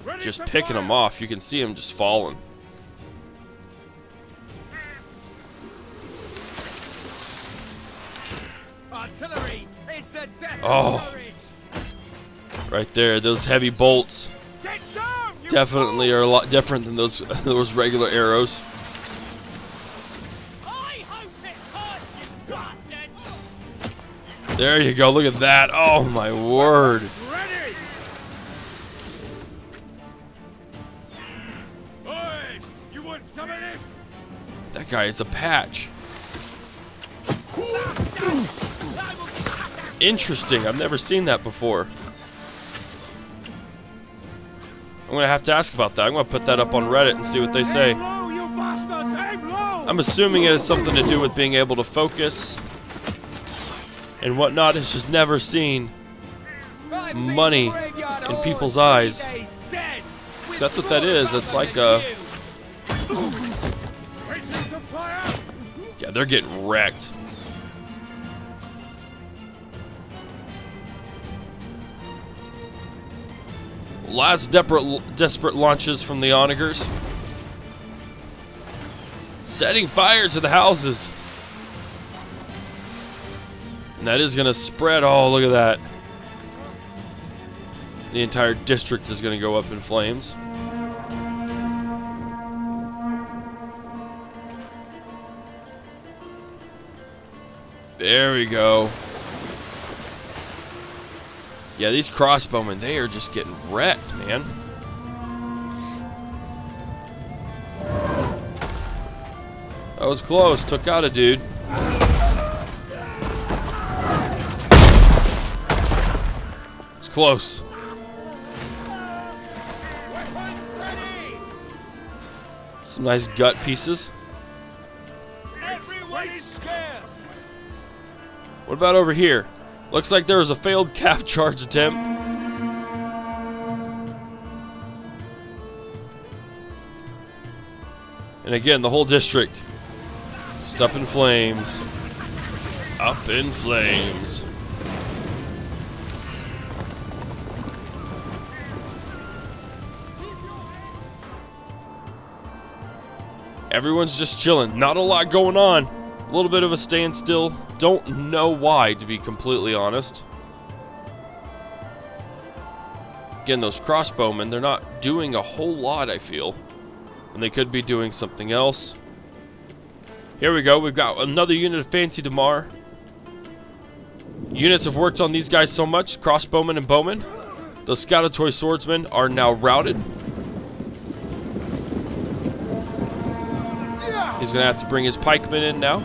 Ready Just to picking fire! them off. You can see them just falling. Artillery is the death Oh. of courage! Right there. Those heavy bolts Get down, you definitely are a lot different than those regular arrows. I hope it hurts, you bastards! There you go. Look at that. Oh my word. Ready! Oi! You want some of this? That guy is a patch. Interesting. I've never seen that before. I'm going to have to ask about that. I'm going to put that up on Reddit and see what they say. Aim low, you bastards! Aim low! I'm assuming it has something to do with being able to focus and whatnot. It's just never seen I've seen money graveyard in hordes people's 3 eyes. days dead, with That's what that is. It's like a... Waiting to fire! Yeah, they're getting wrecked. Last desperate launches from the onagers. Setting fire to the houses. And that is going to spread. Oh, look at that. The entire district is going to go up in flames. There we go. Yeah, these crossbowmen, they are just getting wrecked, man. That was close. Took out a dude. It's close. Some nice gut pieces. Everyone is scared! What about over here? Looks like there was a failed cap charge attempt. And again, the whole district just up in flames. Up in flames. Everyone's just chilling. Not a lot going on. A little bit of a standstill. Don't know why, to be completely honest. Again, those crossbowmen, they're not doing a whole lot, I feel. And they could be doing something else. Here we go. We've got another unit of Fancy Damar. Units have worked on these guys so much. Crossbowmen and bowmen. Those Scoutatoy swordsmen are now routed. He's going to have to bring his pikemen in now.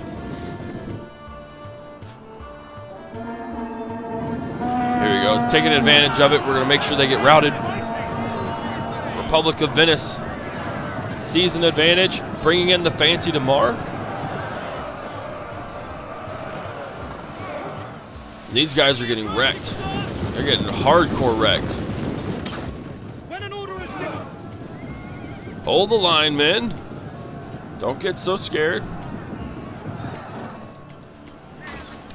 Here we go. Taking advantage of it. We're going to make sure they get routed. Republic of Venice sees an advantage, bringing in the Fancy Damar. These guys are getting wrecked. They're getting hardcore wrecked. When an order is given. Hold the line, men. Don't get so scared.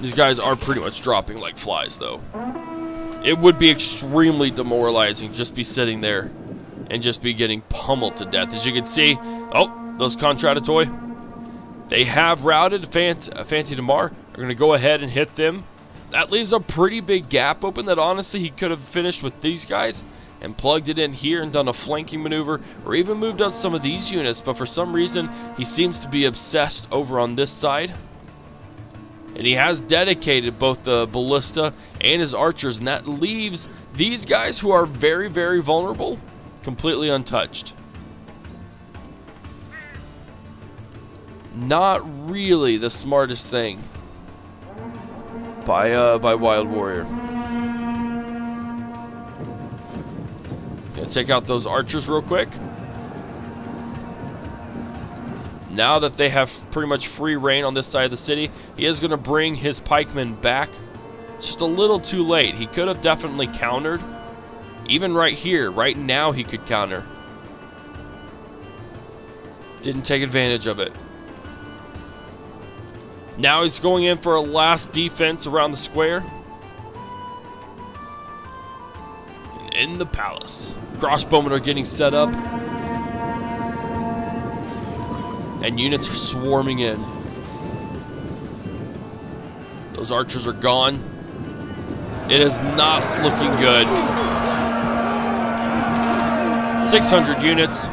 These guys are pretty much dropping like flies, though. It would be extremely demoralizing just be sitting there and just be getting pummeled to death. As you can see, oh, those Contantinople, they have routed. Fancy Damar are going to go ahead and hit them. That leaves a pretty big gap open that honestly he could have finished with these guys and plugged it in here and done a flanking maneuver, or even moved out some of these units, but for some reason he seems to be obsessed over on this side. And he has dedicated both the ballista and his archers, and that leaves these guys who are very, very vulnerable completely untouched. Not really the smartest thing by Wild Warrior. Gonna take out those archers real quick. Now that they have pretty much free reign on this side of the city, he is going to bring his pikemen back. It's just a little too late. He could have definitely countered. Even right here, right now he could counter. Didn't take advantage of it. Now he's going in for a last defense around the square. In the palace. Crossbowmen are getting set up. And units are swarming in. Those archers are gone. It is not looking good. 600 units.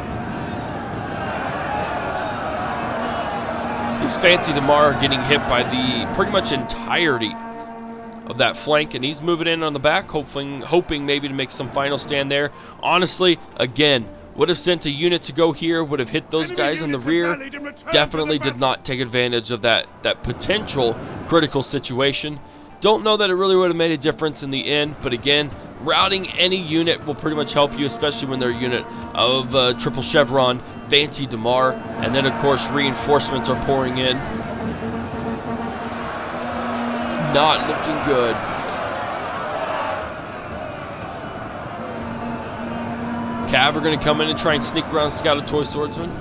These Fancy Damar are getting hit by the pretty much entirety of that flank, and he's moving in on the back, hoping maybe to make some final stand there. Honestly, again, would have sent a unit to go here, would have hit those guys in the rear. Definitely did not take advantage of that potential critical situation. Don't know that it really would have made a difference in the end, but again, routing any unit will pretty much help you, especially when they're a unit of triple chevron, Fancy Damar, and then of course reinforcements are pouring in. Not looking good. Cav are going to come in and try and sneak around Scoutatoy swordsmen.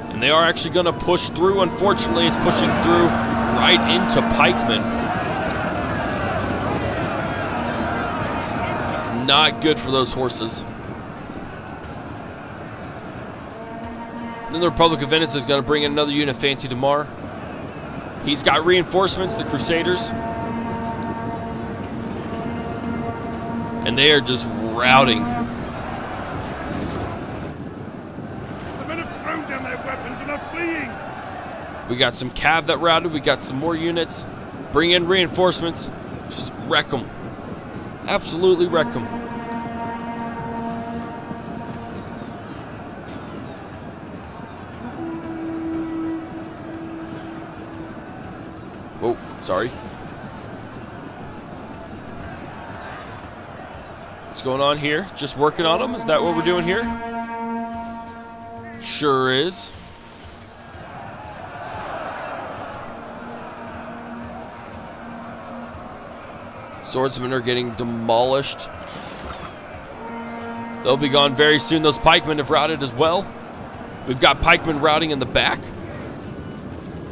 And they are actually going to push through. Unfortunately, it's pushing through right into pikemen. Not good for those horses. Then the Republic of Venice is going to bring in another unit of Fancy Damar. He's got reinforcements, the Crusaders. And they are just routing. The men have thrown down their weapons and are fleeing. We got some cav that routed. We got some more units. Bring in reinforcements. Just wreck them. Absolutely wreck them. Oh, sorry. What's going on here? Just working on them? Is that what we're doing here? Sure is. Swordsmen are getting demolished. They'll be gone very soon. Those pikemen have routed as well. We've got pikemen routing in the back.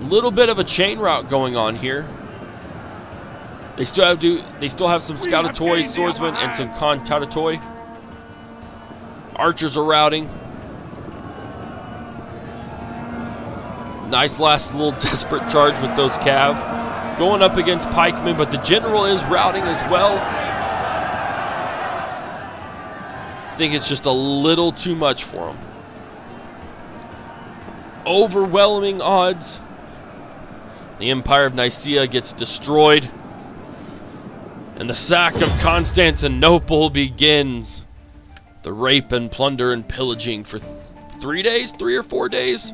Little bit of a chain route going on here. They still have some Scoutatoy swordsmen and some Contantinople. Archers are routing. Nice last little desperate charge with those cav. Going up against pikemen, but the general is routing as well. I think it's just a little too much for him. Overwhelming odds. The Empire of Nicaea gets destroyed. And the sack of Constantinople begins. The rape and plunder and pillaging for 3 days, 3 or 4 days.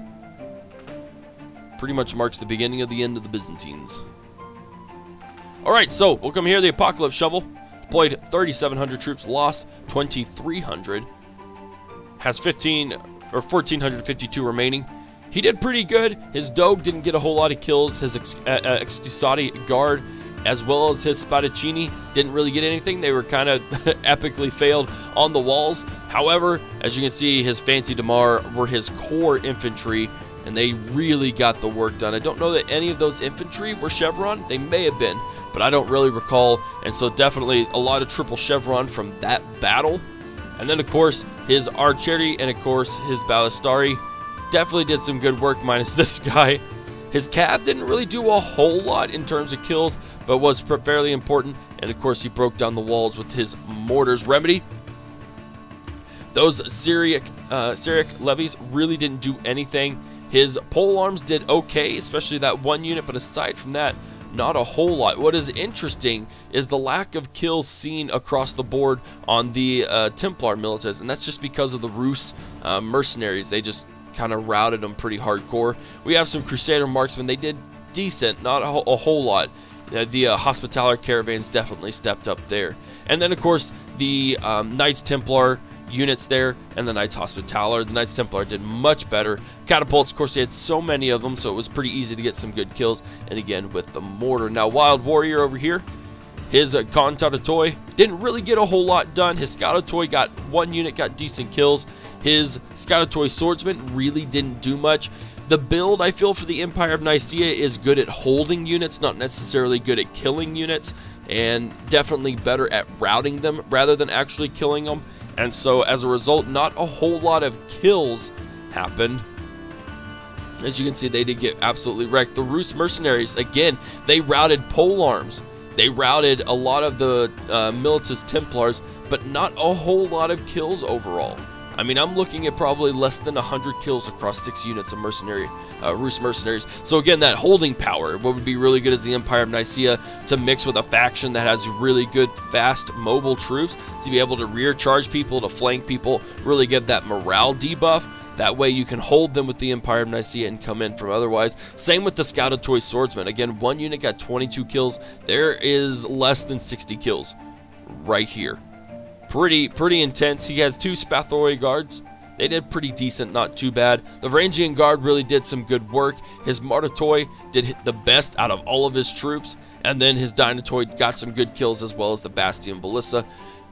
Pretty much marks the beginning of the end of the Byzantines. Alright, so we'll come here. The Apocalypse Shovel deployed 3,700 troops, lost 2,300. Has 1,452 remaining. He did pretty good. His Doge didn't get a whole lot of kills. His Excusati Guard, as well as his Spadaccini, didn't really get anything. They were kind of epically failed on the walls. However, as you can see, his Fancy Damar were his core infantry, and they really got the work done. I don't know that any of those infantry were chevron. They may have been, but I don't really recall. And so definitely a lot of triple chevron from that battle. And then, of course, his archery and, of course, his ballistari definitely did some good work, minus this guy. His cav didn't really do a whole lot in terms of kills, but was fairly important. And, of course, he broke down the walls with his mortars. Remedy. Those Syriac levies really didn't do anything. His pole arms did okay, especially that one unit, but aside from that, not a whole lot. What is interesting is the lack of kills seen across the board on the Templar militaries, and that's just because of the Rus mercenaries. They just kind of routed them pretty hardcore. We have some Crusader marksmen. They did decent, not a whole lot. The Hospitaller caravans definitely stepped up there. And then, of course, the Knights Templar units there, and the Knights Hospitaller. The Knights Templar did much better. Catapults, of course, they had so many of them, so it was pretty easy to get some good kills. And again, with the mortar. Now, Wild Warrior over here, his Contantinople didn't really get a whole lot done. His Scoutatoy got one unit, got decent kills. His Scoutatoy swordsman really didn't do much. The build, I feel, for the Empire of Nicaea is good at holding units, not necessarily good at killing units, and definitely better at routing them rather than actually killing them. And so, as a result, not a whole lot of kills happened. As you can see, they did get absolutely wrecked. The Rus mercenaries, again, they routed pole arms. They routed a lot of the Militus Templars, but not a whole lot of kills overall. I mean, I'm looking at probably less than 100 kills across 6 units of Rus mercenaries. So again, that holding power, what would be really good is the Empire of Nicaea to mix with a faction that has really good, fast, mobile troops to be able to rear charge people, to flank people, really give that morale debuff. That way you can hold them with the Empire of Nicaea and come in from otherwise. Same with the Scoutatoy swordsman. Again, one unit got 22 kills. There is less than 60 kills right here. Pretty intense. He has 2 Spathoi guards. They did pretty decent, not too bad. The Varangian guard really did some good work. His Martyroi did the best out of all of his troops, and then his Dynatoid got some good kills, as well as the Bastion Ballista.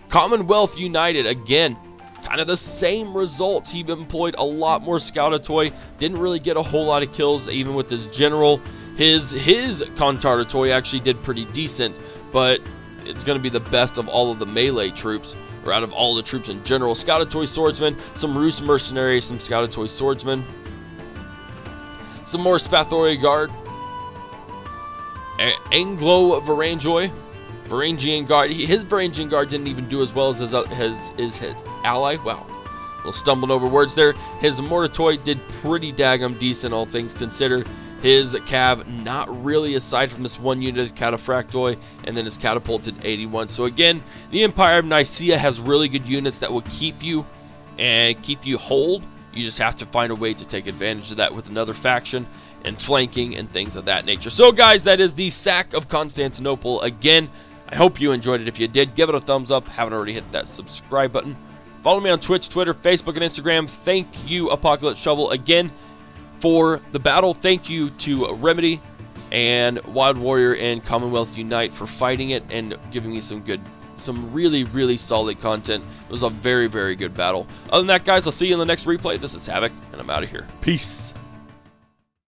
Commonwealth United, again, kind of the same results. He employed a lot more Scoutatoy, didn't really get a whole lot of kills, even with his general. His Contantinople actually did pretty decent, but it's going to be the best of all of the melee troops, or out of all the troops in general. Scoutatoy swordsmen, some Rus mercenaries, some Scoutatoy swordsmen, some more Spathoi guard, Anglo Varangian guard. His Varangian guard didn't even do as well as his ally. Wow, a little stumbling over words there. His Mortatoy did pretty daggum decent, all things considered. His cav, not really, aside from this one unit of Cataphractoi, and then his catapult did 81. So again, the Empire of Nicaea has really good units that will keep you whole. You just have to find a way to take advantage of that with another faction and flanking and things of that nature. So guys, that is the sack of Constantinople. Again, I hope you enjoyed it. If you did, give it a thumbs up. Haven't already hit that subscribe button. Follow me on Twitch, Twitter, Facebook, and Instagram. Thank you, Apocalypse Shovel, again for the battle. Thank you to Remedy and Wild Warrior and Commonwealth Unite for fighting it and giving me some really solid content. It was a very good battle. Other than that, guys, I'll see you in the next replay. This is Havoc, and I'm out of here. Peace.